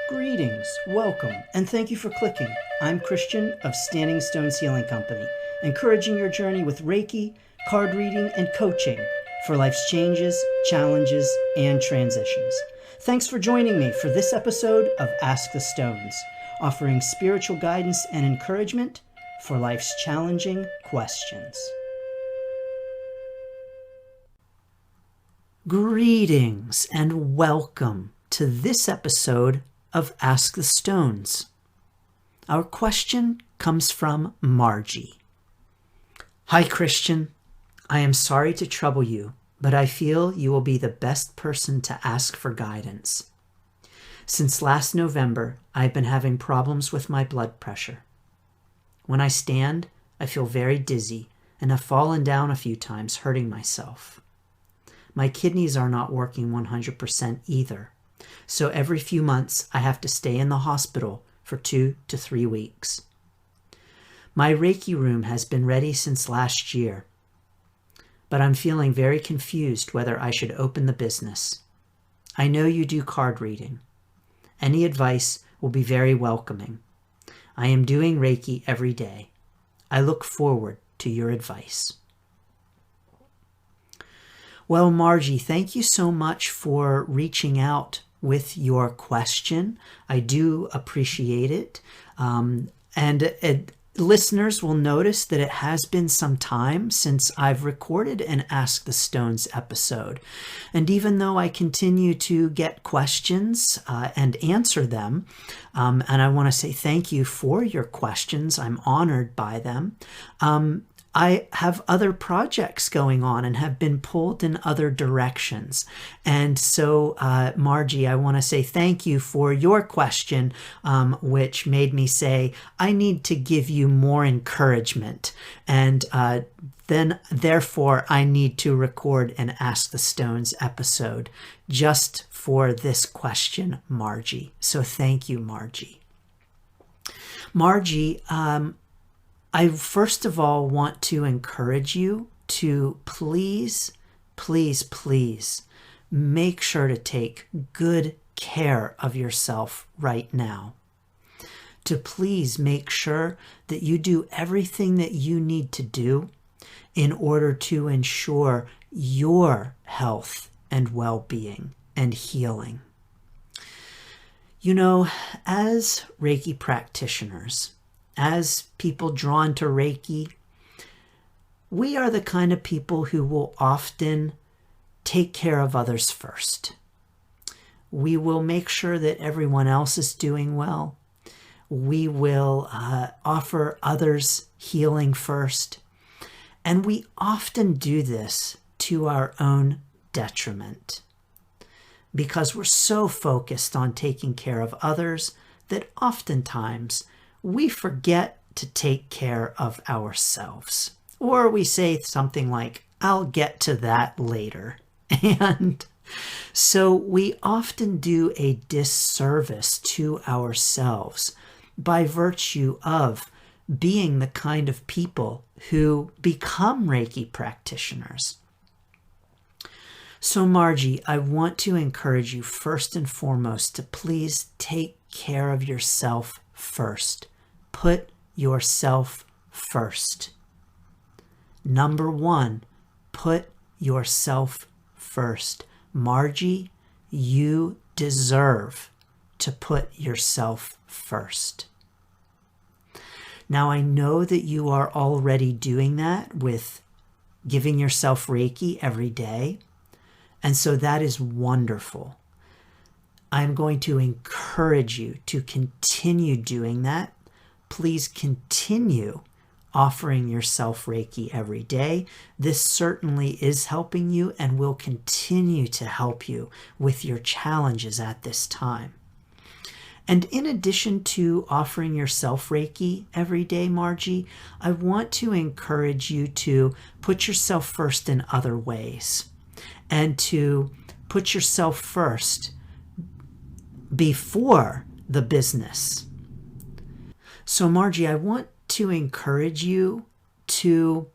Greetings, welcome, and thank you for clicking. I'm Christian of Standing Stones Healing Company, encouraging your journey with Reiki, card reading, and coaching for life's changes, challenges, and transitions. Thanks for joining me for this episode of Ask the Stones, offering spiritual guidance and encouragement for life's challenging questions. Greetings and welcome to this episode of Ask the Stones. Our question comes from Margie. Hi Christian, I am sorry to trouble you, but I feel you will be the best person to ask for guidance. Since last November, I've been having problems with my blood pressure. When I stand, I feel very dizzy and have fallen down a few times, hurting myself. My kidneys are not working 100% either. So every few months, I have to stay in the hospital for 2 to 3 weeks. My Reiki room has been ready since last year, but I'm feeling very confused whether I should open the business. I know you do card reading. Any advice will be very welcoming. I am doing Reiki every day. I look forward to your advice. Well, Margie, thank you so much for reaching out with your question. I do appreciate it. Listeners will notice that it has been some time since I've recorded an Ask the Stones episode. And even though I continue to get questions and answer them, and I want to say thank you for your questions, I'm honored by them, I have other projects going on and have been pulled in other directions. And so, Margie, I want to say thank you for your question, which made me say, I need to give you more encouragement. And therefore, I need to record an Ask the Stones episode just for this question, Margie. So thank you, Margie. Margie, I first of all want to encourage you to please make sure to take good care of yourself right now. To please make sure that you do everything that you need to do in order to ensure your health and well-being and healing. You know, as Reiki practitioners, as people drawn to Reiki, we are the kind of people who will often take care of others first. We will make sure that everyone else is doing well. We will offer others healing first. And we often do this to our own detriment because we're so focused on taking care of others that oftentimes we forget to take care of ourselves. Or we say something like, I'll get to that later. And so we often do a disservice to ourselves by virtue of being the kind of people who become Reiki practitioners. So Margie, I want to encourage you first and foremost to please take care of yourself first. Put yourself first. Number one, put yourself first. Margie, you deserve to put yourself first. Now, I know that you are already doing that with giving yourself Reiki every day, and so that is wonderful. I'm going to encourage you to continue doing that. Please continue offering yourself Reiki every day. This certainly is helping you and will continue to help you with your challenges at this time. And in addition to offering yourself Reiki every day, Margie, I want to encourage you to put yourself first in other ways and to put yourself first before the business. So Margie, I want to encourage you to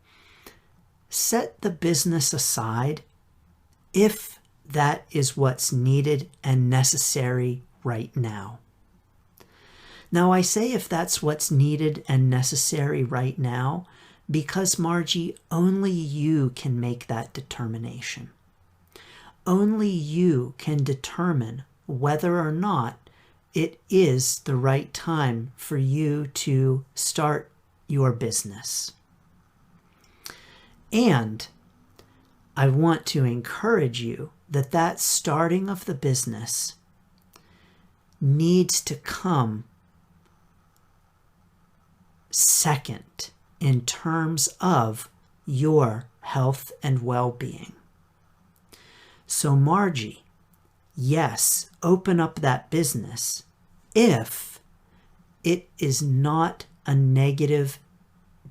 set the business aside if that is what's needed and necessary right now. Now, I say if that's what's needed and necessary right now, because, Margie, only you can make that determination. Only you can determine whether or not it is the right time for you to start your business. And I want to encourage you that starting of the business needs to come second in terms of your health and well-being. So, Margie, yes, open up that business if it is not a negative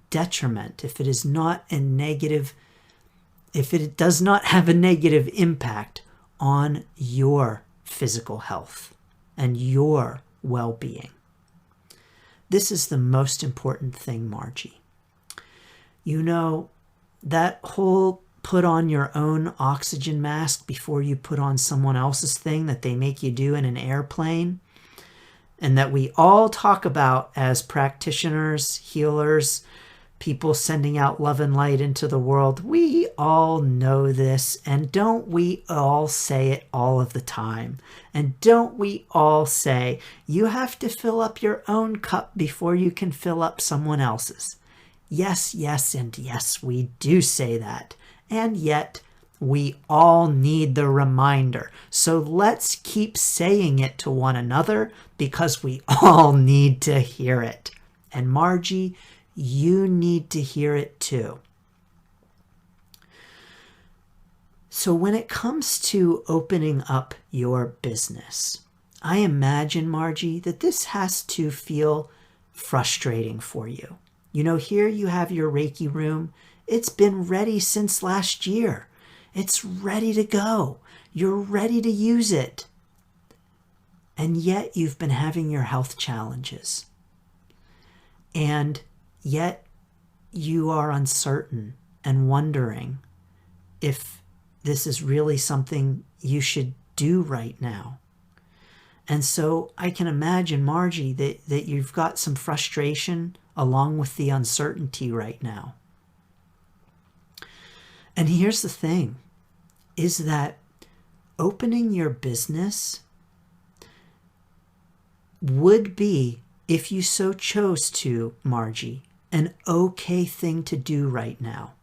detriment, if it is not a negative, if it does not have a negative impact on your physical health and your well-being. This is the most important thing, Margie. You know, that whole put on your own oxygen mask before you put on someone else's thing that they make you do in an airplane, and that we all talk about as practitioners, healers, people sending out love and light into the world. We all know this, and don't we all say it all of the time? And don't we all say, you have to fill up your own cup before you can fill up someone else's? Yes, yes, and yes, we do say that. And yet, we all need the reminder. So let's keep saying it to one another because we all need to hear it. And Margie, you need to hear it too. So when it comes to opening up your business, I imagine, Margie, that this has to feel frustrating for you. You know, here you have your Reiki room. It's been ready since last year. It's ready to go. You're ready to use it. And yet you've been having your health challenges. And yet you are uncertain and wondering if this is really something you should do right now. And so I can imagine, Margie, that you've got some frustration along with the uncertainty right now. And here's the thing, is that opening your business would be, if you so chose to, Margie, an okay thing to do right now.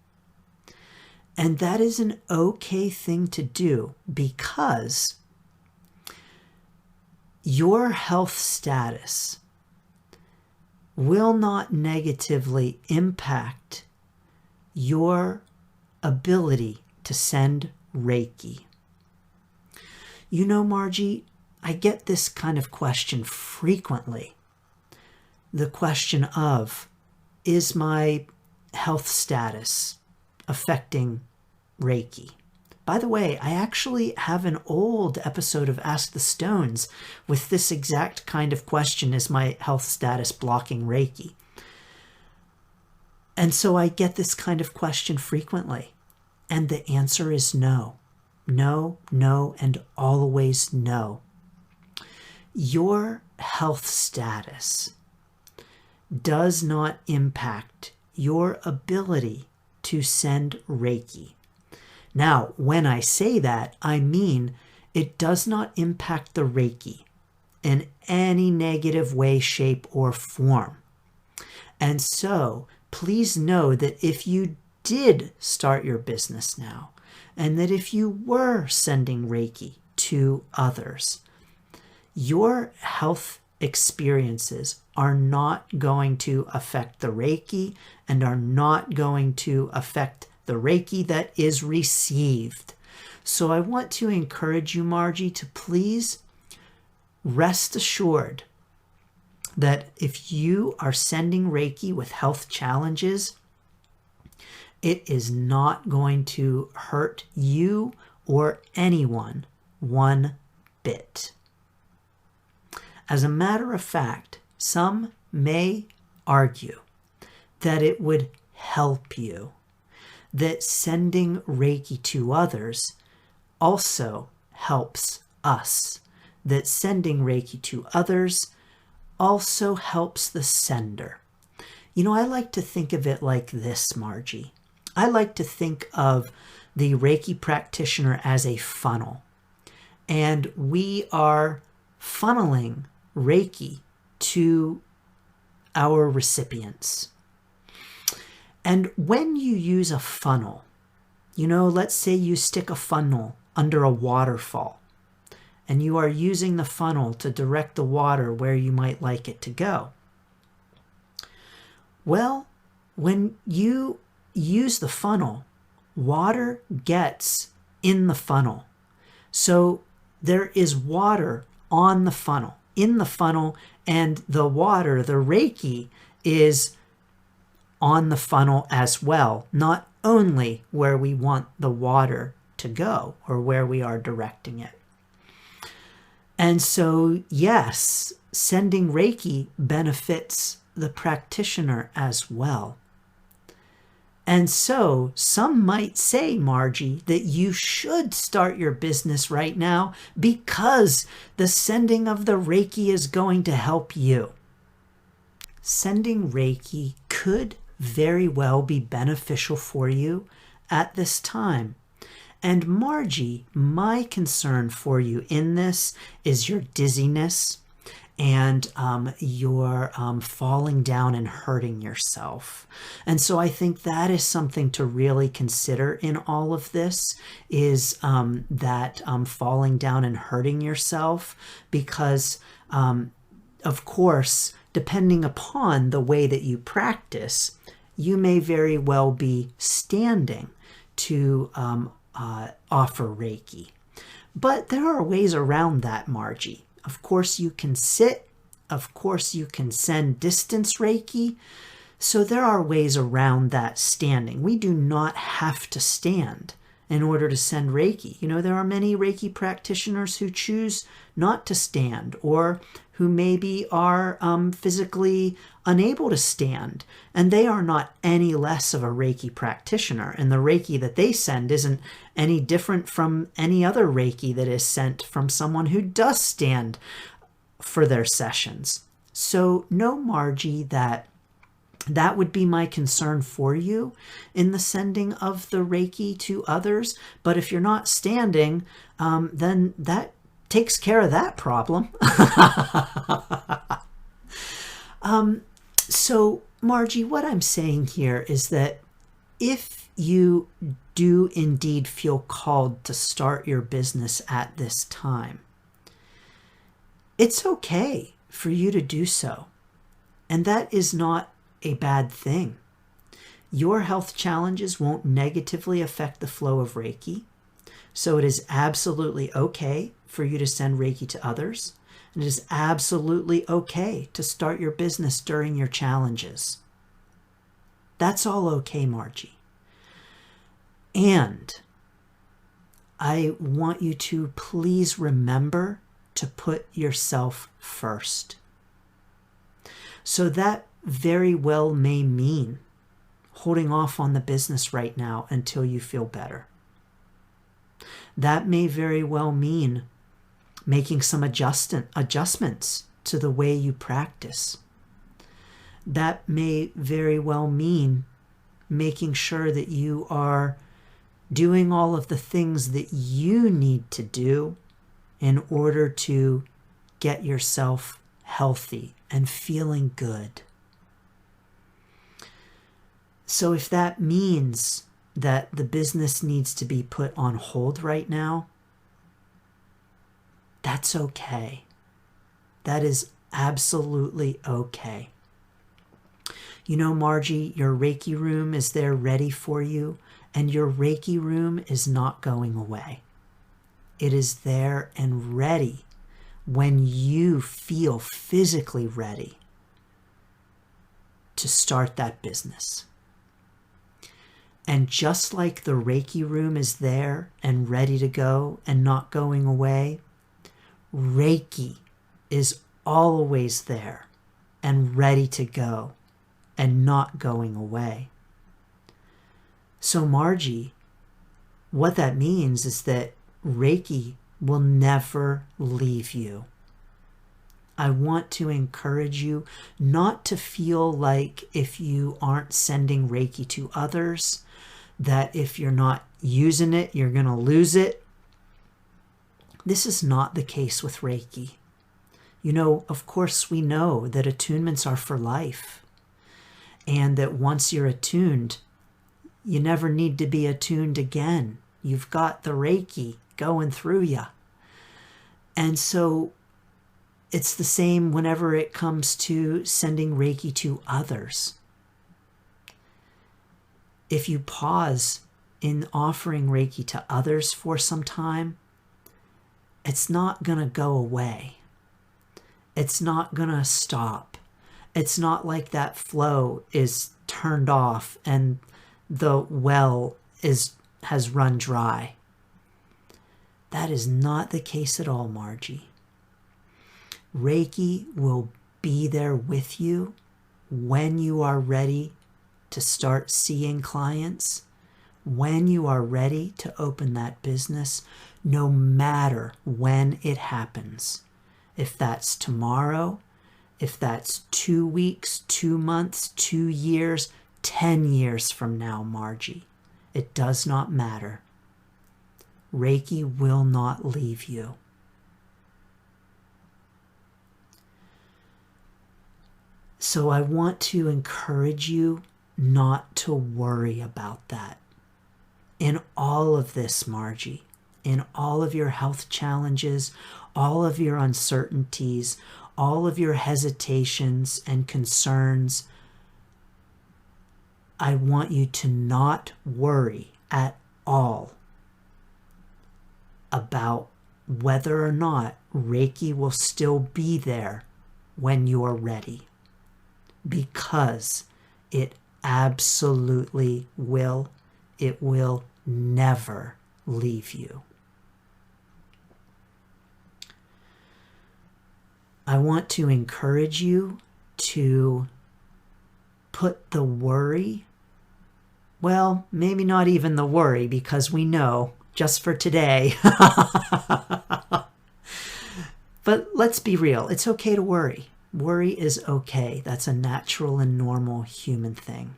And that is an okay thing to do because your health status will not negatively impact your ability to send Reiki. You know, Margie, I get this kind of question frequently. The question of, is my health status affecting Reiki? By the way, I actually have an old episode of Ask the Stones with this exact kind of question, is my health status blocking Reiki? And so I get this kind of question frequently. And the answer is no. No, no, and always no. Your health status does not impact your ability to send Reiki. Now, when I say that, I mean it does not impact the Reiki in any negative way, shape, or form. And so, please know that if you did start your business now, and that if you were sending Reiki to others, your health experiences are not going to affect the Reiki and are not going to affect the Reiki that is received. So I want to encourage you, Margie, to please rest assured that if you are sending Reiki with health challenges, it is not going to hurt you or anyone one bit. As a matter of fact, some may argue that it would help you, that sending Reiki to others also helps us, that sending Reiki to others also helps the sender. I like to think of it like this, Margie. I like to think of the Reiki practitioner as a funnel. And we are funneling Reiki to our recipients. And when you use a funnel, let's say you stick a funnel under a waterfall, and you are using the funnel to direct the water where you might like it to go. Well, when you use the funnel, water gets in the funnel. So there is water on the funnel, in the funnel, and the water, the Reiki, is on the funnel as well, not only where we want the water to go or where we are directing it. And so, yes, sending Reiki benefits the practitioner as well. And so some might say, Margie, that you should start your business right now because the sending of the Reiki is going to help you. Sending Reiki could very well be beneficial for you at this time. And Margie, my concern for you in this is your dizziness and your falling down and hurting yourself. And so I think that is something to really consider in all of this, is that falling down and hurting yourself, because of course, depending upon the way that you practice, you may very well be standing to offer Reiki. But there are ways around that, Margie. Of course, you can sit. Of course, you can send distance Reiki. So there are ways around that standing. We do not have to stand in order to send Reiki. There are many Reiki practitioners who choose not to stand, or who maybe are physically unable to stand, and they are not any less of a Reiki practitioner. And the Reiki that they send isn't any different from any other Reiki that is sent from someone who does stand for their sessions. So know, Margie, that would be my concern for you in the sending of the Reiki to others. But if you're not standing, then that takes care of that problem. So, Margie, what I'm saying here is that if you do indeed feel called to start your business at this time, it's okay for you to do so. And that is not a bad thing. Your health challenges won't negatively affect the flow of Reiki. So it is absolutely okay for you to send Reiki to others. And it is absolutely okay to start your business during your challenges. That's all okay, Margie. And I want you to please remember to put yourself first. So that very well may mean holding off on the business right now until you feel better. That may very well mean making some adjustments to the way you practice. That may very well mean making sure that you are doing all of the things that you need to do in order to get yourself healthy and feeling good. So if that means that the business needs to be put on hold right now, that's okay. That is absolutely okay. Margie, your Reiki room is there ready for you, and your Reiki room is not going away. It is there and ready when you feel physically ready to start that business. And just like the Reiki room is there and ready to go and not going away, Reiki is always there and ready to go and not going away. So Margie, what that means is that Reiki will never leave you. I want to encourage you not to feel like if you aren't sending Reiki to others, that if you're not using it, you're going to lose it. This is not the case with Reiki. You know, of course, we know that attunements are for life, and that once you're attuned, you never need to be attuned again. You've got the Reiki going through you. And so it's the same whenever it comes to sending Reiki to others. If you pause in offering Reiki to others for some time, it's not going to go away. It's not going to stop. It's not like that flow is turned off and the well has run dry. That is not the case at all, Margie. Reiki will be there with you when you are ready to start seeing clients, when you are ready to open that business, no matter when it happens. If that's tomorrow, if that's 2 weeks, 2 months, 2 years, 10 years from now, Margie, it does not matter. Reiki will not leave you. So I want to encourage you not to worry about that. In all of this, Margie, in all of your health challenges, all of your uncertainties, all of your hesitations and concerns, I want you to not worry at all about whether or not Reiki will still be there when you're ready. Because it absolutely will. It will never leave you. I want to encourage you to put the worry, well, maybe not even the worry, because we know, just for today. But let's be real. It's okay to worry. Worry is okay. That's a natural and normal human thing.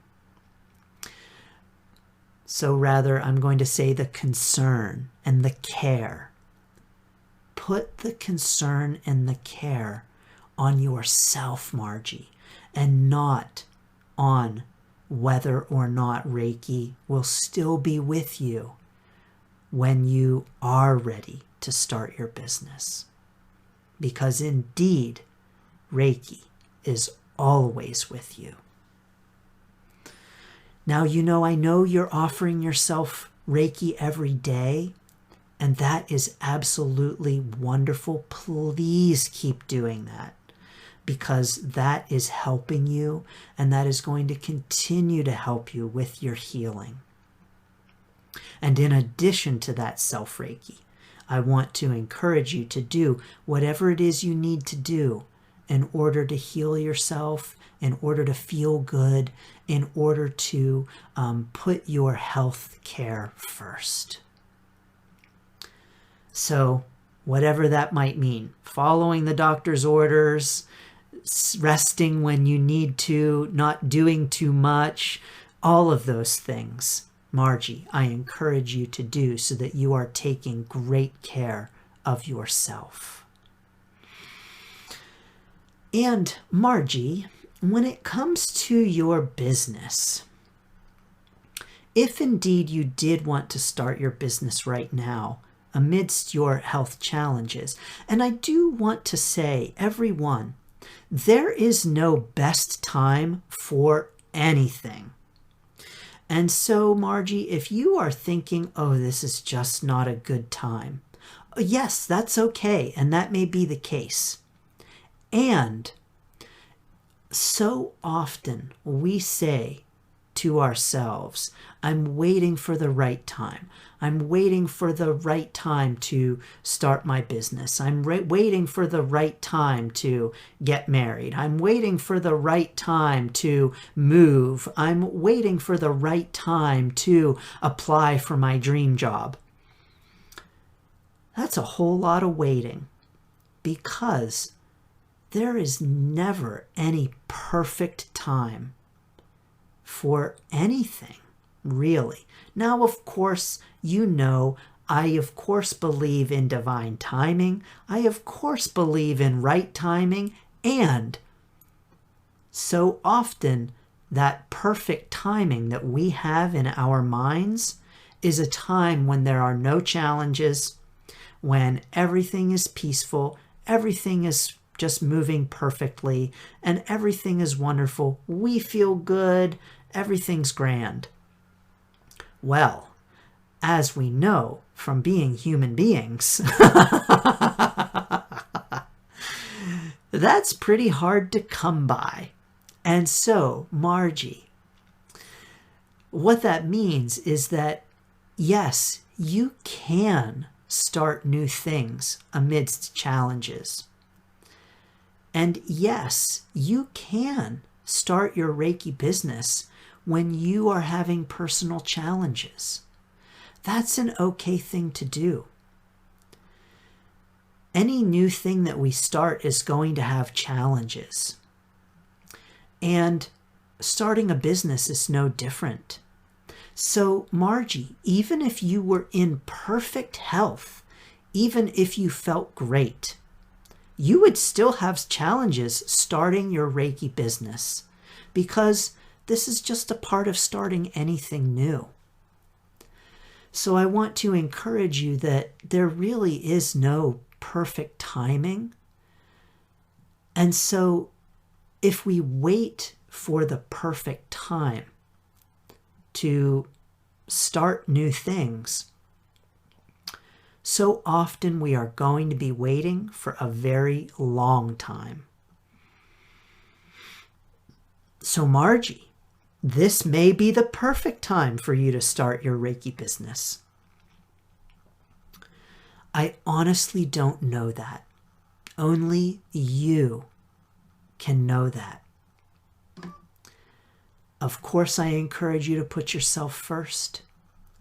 So rather, I'm going to say the concern and the care. Put the concern and the care on yourself, Margie, and not on whether or not Reiki will still be with you when you are ready to start your business. Because indeed, Reiki is always with you. Now, I know you're offering yourself Reiki every day, and that is absolutely wonderful. Please keep doing that, because that is helping you, and that is going to continue to help you with your healing. And in addition to that self-Reiki, I want to encourage you to do whatever it is you need to do in order to heal yourself, in order to feel good, in order to put your health care first. So whatever that might mean, following the doctor's orders, resting when you need to, not doing too much, all of those things, Margie, I encourage you to do so that you are taking great care of yourself. And Margie, when it comes to your business, if indeed you did want to start your business right now amidst your health challenges, and I do want to say, everyone, there is no best time for anything. And so, Margie, if you are thinking, oh, this is just not a good time, yes, that's okay, and that may be the case. And so often we say to ourselves, I'm waiting for the right time. I'm waiting for the right time to start my business. I'm waiting for the right time to get married. I'm waiting for the right time to move. I'm waiting for the right time to apply for my dream job. That's a whole lot of waiting, because there is never any perfect time for anything, really. Now, of course, I of course believe in divine timing. I of course believe in right timing. And so often that perfect timing that we have in our minds is a time when there are no challenges, when everything is peaceful, everything is just moving perfectly, and everything is wonderful. We feel good, everything's grand. Well, as we know from being human beings, that's pretty hard to come by. And so, Margie, what that means is that, yes, you can start new things amidst challenges. And yes, you can start your Reiki business when you are having personal challenges. That's an okay thing to do. Any new thing that we start is going to have challenges. And starting a business is no different. So, Margie, even if you were in perfect health, even if you felt great, you would still have challenges starting your Reiki business, because this is just a part of starting anything new. So I want to encourage you that there really is no perfect timing. And so if we wait for the perfect time to start new things, so often we are going to be waiting for a very long time. So Margie, this may be the perfect time for you to start your Reiki business. I honestly don't know that. Only you can know that. Of course, I encourage you to put yourself first.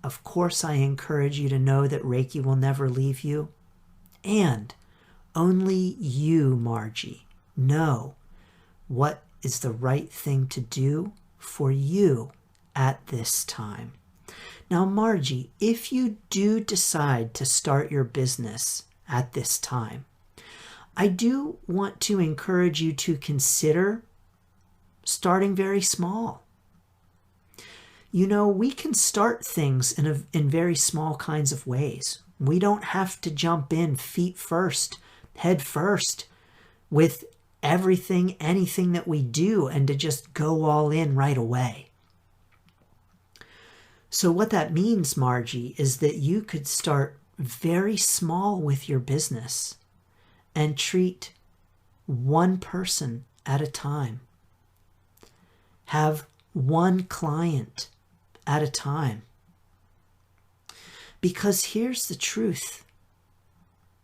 Of course, I encourage you to know that Reiki will never leave you. And only you, Margie, know what is the right thing to do for you at this time. Now, Margie, if you do decide to start your business at this time, I do want to encourage you to consider starting very small. You know, we can start things in very small kinds of ways. We don't have to jump in feet first, head first, with everything, anything that we do, and to just go all in right away. So what that means, Margie, is that you could start very small with your business and treat one person at a time. Have one client at a time. Because here's the truth.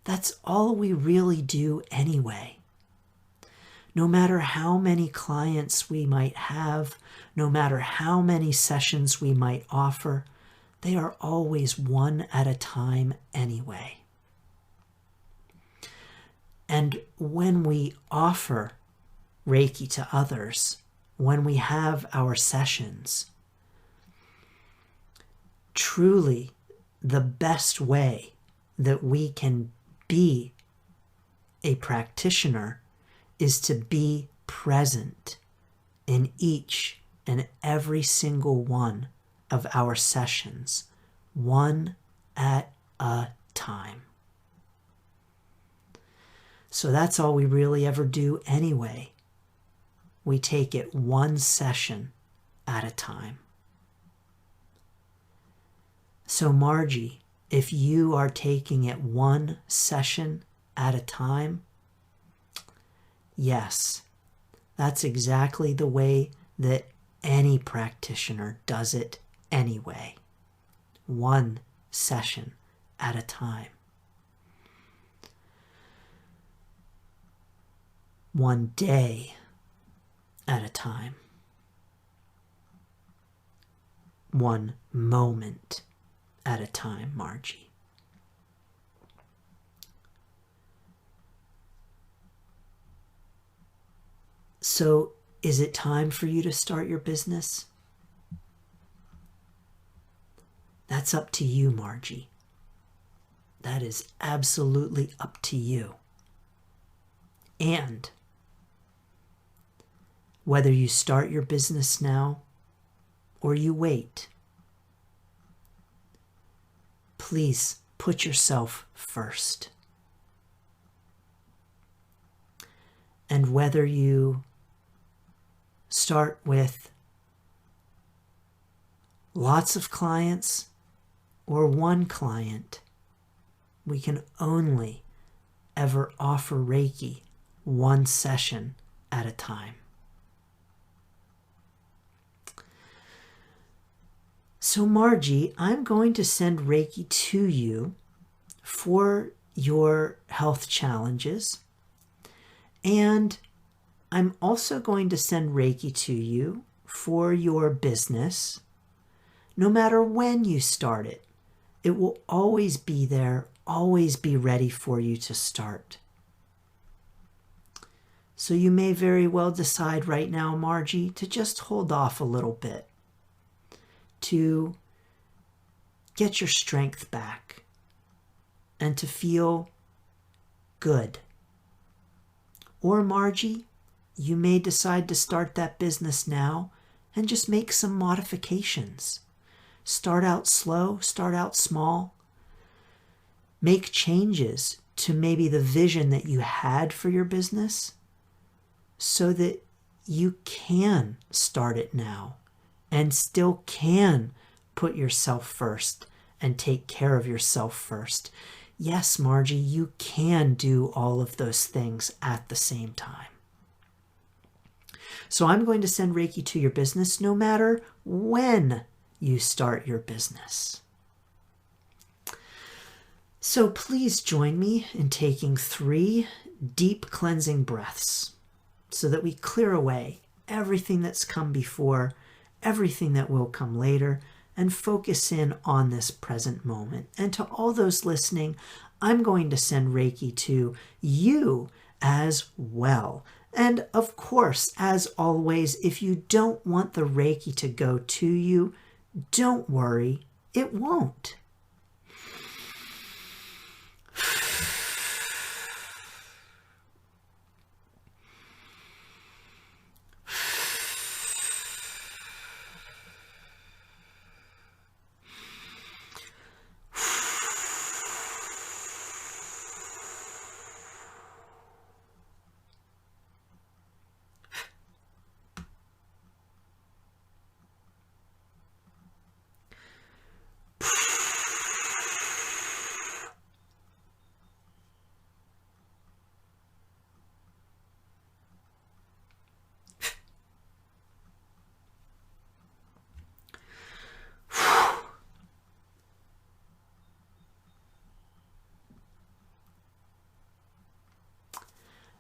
That's all we really do anyway. No matter how many clients we might have, no matter how many sessions we might offer, they are always one at a time anyway. And when we offer Reiki to others, when we have our sessions, truly the best way that we can be a practitioner is to be present in each and every single one of our sessions, one at a time. So that's all we really ever do anyway. We take it one session at a time. So Margie, if you are taking it one session at a time, yes, that's exactly the way that any practitioner does it anyway. One session at a time. One day at a time. One moment at a time, Margie. So, is it time for you to start your business? That's up to you, Margie. That is absolutely up to you. And whether you start your business now or you wait, please put yourself first. And whether you start with lots of clients or one client, we can only ever offer Reiki one session at a time. So Margie, I'm going to send Reiki to you for your health challenges. And I'm also going to send Reiki to you for your business. No matter when you start it, it will always be there, always be ready for you to start. So you may very well decide right now, Margie, to just hold off a little bit, to get your strength back and to feel good. Or Margie, you may decide to start that business now and just make some modifications. Start out slow, start out small. Make changes to maybe the vision that you had for your business so that you can start it now and still can put yourself first and take care of yourself first. Yes, Margie, you can do all of those things at the same time. So I'm going to send Reiki to your business no matter when you start your business. So please join me in taking 3 deep cleansing breaths so that we clear away everything that's come before, everything that will come later, and focus in on this present moment. And to all those listening, I'm going to send Reiki to you as well. And of course, as always, if you don't want the Reiki to go to you, don't worry, it won't.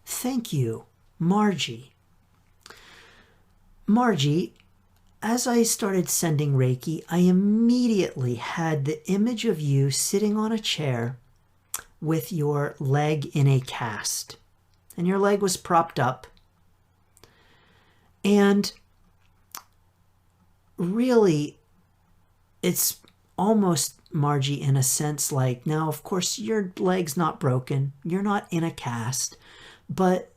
Thank you, Margie. Margie, as I started sending Reiki, I immediately had the image of you sitting on a chair with your leg in a cast. And your leg was propped up. And really, it's almost, Margie, in a sense like, now, of course, your leg's not broken. You're not in a cast. But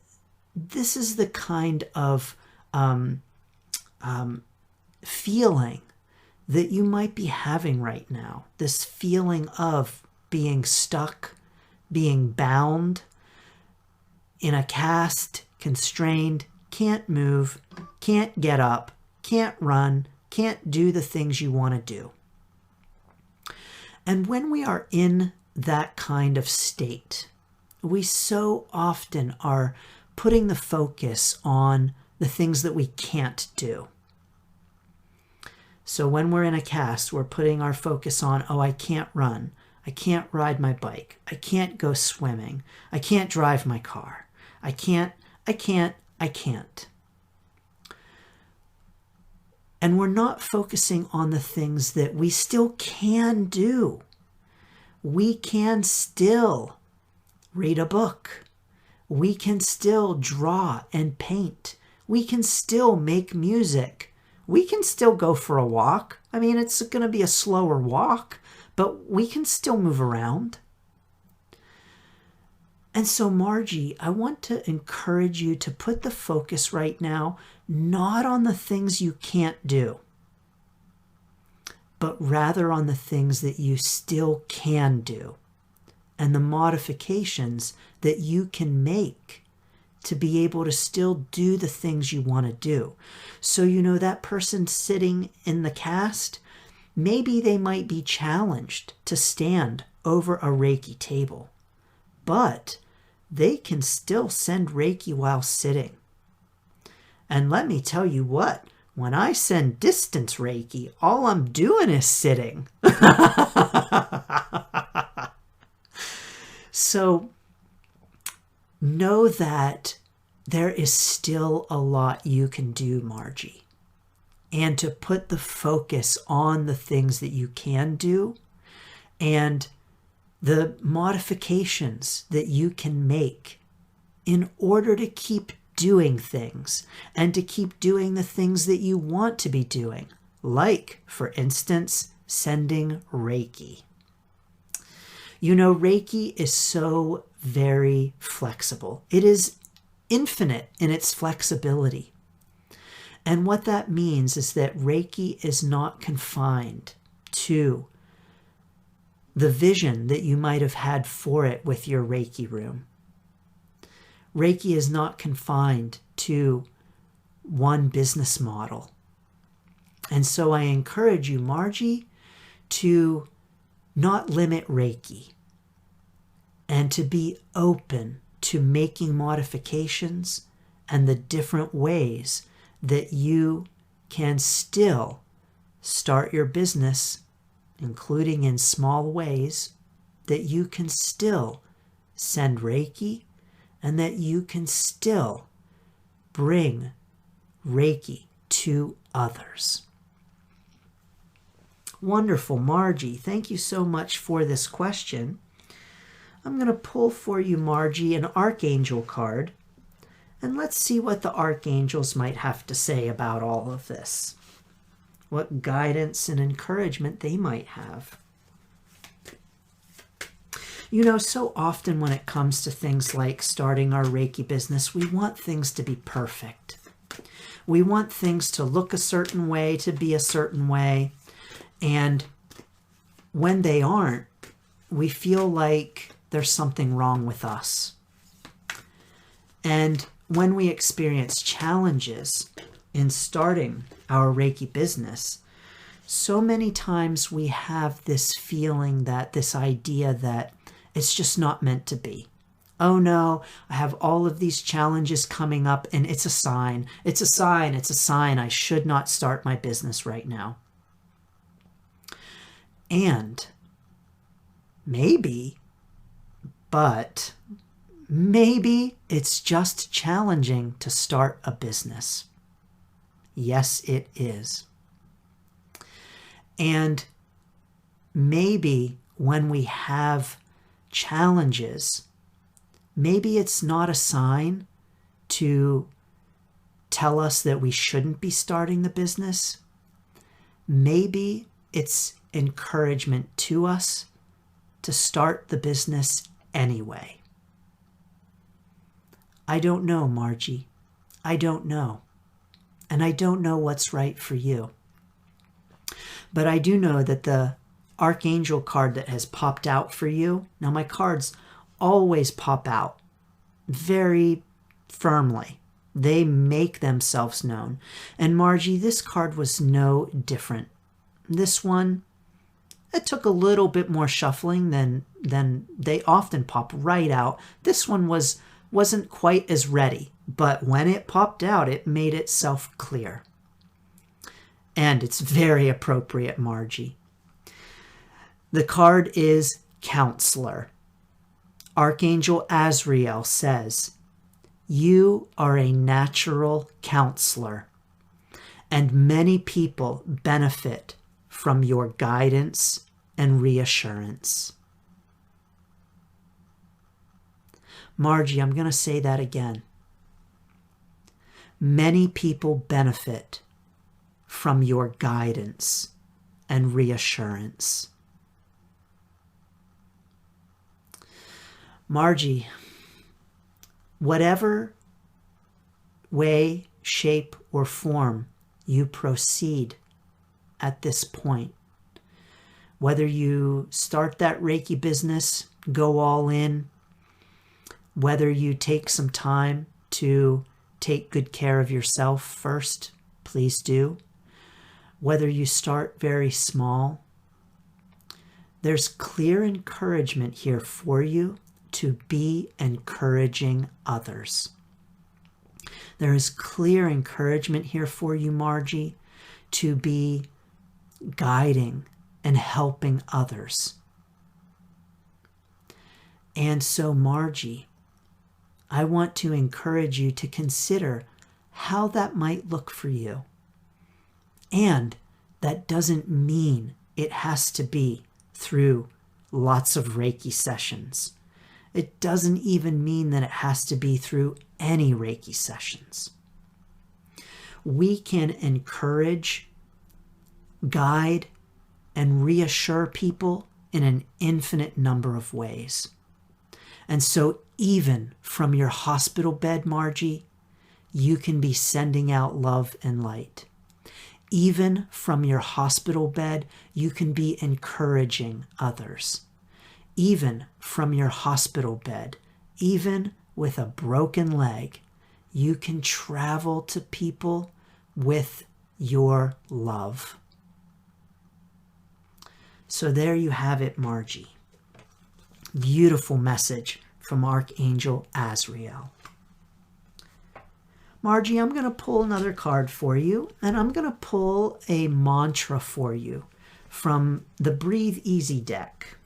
this is the kind of feeling that you might be having right now. This feeling of being stuck, being bound, in a cast, constrained, can't move, can't get up, can't run, can't do the things you want to do. And when we are in that kind of state, we so often are putting the focus on the things that we can't do. So when we're in a cast, we're putting our focus on, oh, I can't run. I can't ride my bike. I can't go swimming. I can't drive my car. I can't. And we're not focusing on the things that we still can do. We can still read a book. We can still draw and paint. We can still make music. We can still go for a walk. I mean, it's going to be a slower walk, but we can still move around. And so, Margie, I want to encourage you to put the focus right now not on the things you can't do, but rather on the things that you still can do and the modifications that you can make to be able to still do the things you want to do. So, that person sitting in the cast, maybe they might be challenged to stand over a Reiki table, but they can still send Reiki while sitting. And let me tell you what, when I send distance Reiki, all I'm doing is sitting. So know that there is still a lot you can do, Margie. And to put the focus on the things that you can do and the modifications that you can make in order to keep doing things and to keep doing the things that you want to be doing, like, for instance, sending Reiki. Reiki is so very flexible. It is infinite in its flexibility. And what that means is that Reiki is not confined to the vision that you might have had for it with your Reiki room. Reiki is not confined to one business model. And so I encourage you, Margie, to not limit Reiki and to be open to making modifications and the different ways that you can still start your business, including in small ways, that you can still send Reiki and that you can still bring Reiki to others. Wonderful, Margie. Thank you so much for this question. I'm going to pull for you, Margie, an Archangel card. And let's see what the Archangels might have to say about all of this. What guidance and encouragement they might have. So often when it comes to things like starting our Reiki business, we want things to be perfect. We want things to look a certain way, to be a certain way. And when they aren't, we feel like there's something wrong with us. And when we experience challenges in starting our Reiki business, so many times we have this feeling, that this idea that it's just not meant to be. Oh no, I have all of these challenges coming up and it's a sign. It's a sign. It's a sign I should not start my business right now. And maybe it's just challenging to start a business. Yes, it is. And maybe when we have challenges, maybe it's not a sign to tell us that we shouldn't be starting the business. Maybe it's encouragement to us to start the business anyway. I don't know, Margie. I don't know. And I don't know what's right for you. But I do know that the Archangel card that has popped out for you, now my cards always pop out very firmly. They make themselves known. And Margie, this card was no different. This one, it took a little bit more shuffling than they often pop right out. This one wasn't quite as ready, but when it popped out, it made itself clear. And it's very appropriate, Margie. The card is Counselor. Archangel Azrael says, "You are a natural counselor, and many people benefit from your guidance and reassurance." Margie, I'm going to say that again. Many people benefit from your guidance and reassurance. Margie, whatever way, shape, or form you proceed at this point, whether you start that Reiki business, go all in, whether you take some time to take good care of yourself first, please do. Whether you start very small, there's clear encouragement here for you to be encouraging others. There is clear encouragement here for you, Margie, to be guiding and helping others. And so, Margie, I want to encourage you to consider how that might look for you. And that doesn't mean it has to be through lots of Reiki sessions. It doesn't even mean that it has to be through any Reiki sessions. We can encourage, guide, and reassure people in an infinite number of ways. And so even from your hospital bed, Margie, you can be sending out love and light. Even from your hospital bed, you can be encouraging others. Even from your hospital bed, even with a broken leg, you can travel to people with your love. So there you have it, Margie. Beautiful message from Archangel Azrael. Margie, I'm going to pull another card for you, and I'm going to pull a mantra for you from the Breathe Easy deck.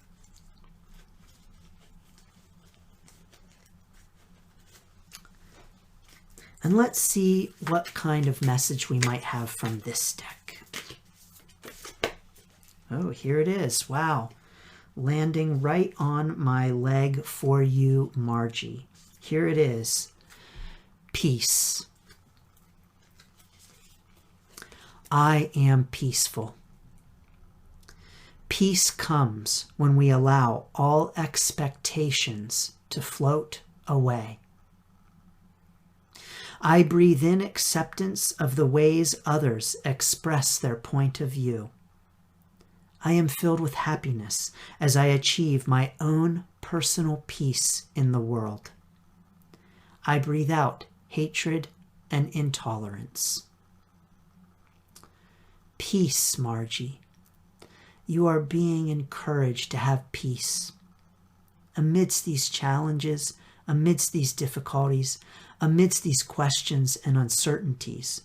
And let's see what kind of message we might have from this deck. Oh, here it is. Wow. Landing right on my leg for you, Margie. Here it is. Peace. I am peaceful. Peace comes when we allow all expectations to float away. I breathe in acceptance of the ways others express their point of view. I am filled with happiness as I achieve my own personal peace in the world. I breathe out hatred and intolerance. Peace, Margie. You are being encouraged to have peace. Amidst these challenges, amidst these difficulties, amidst these questions and uncertainties,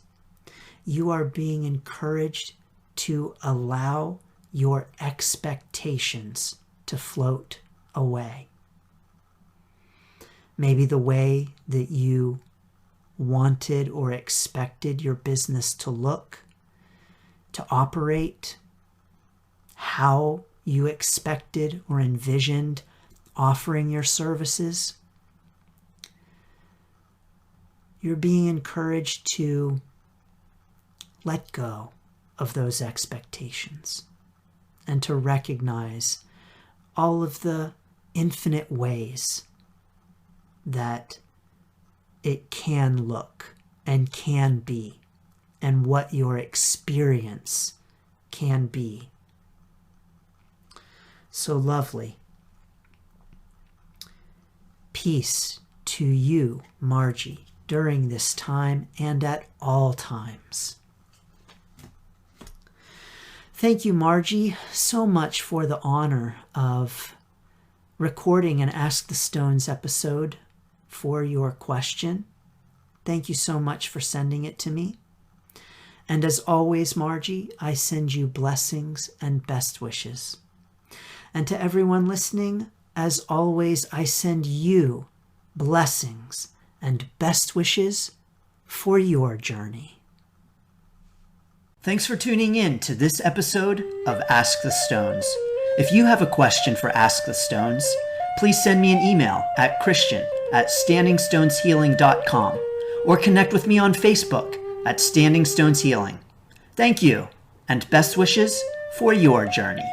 you are being encouraged to allow your expectations to float away. Maybe the way that you wanted or expected your business to look, to operate, how you expected or envisioned offering your services. You're being encouraged to let go of those expectations and to recognize all of the infinite ways that it can look and can be, and what your experience can be. So lovely. Peace to you, Margie, during this time and at all times. Thank you, Margie, so much for the honor of recording an Ask the Stones episode for your question. Thank you so much for sending it to me. And as always, Margie, I send you blessings and best wishes. And to everyone listening, as always, I send you blessings and best wishes for your journey. Thanks for tuning in to this episode of Ask the Stones. If you have a question for Ask the Stones, please send me an email at christian@standingstoneshealing.com or connect with me on Facebook at Standing Stones Healing. Thank you, and best wishes for your journey.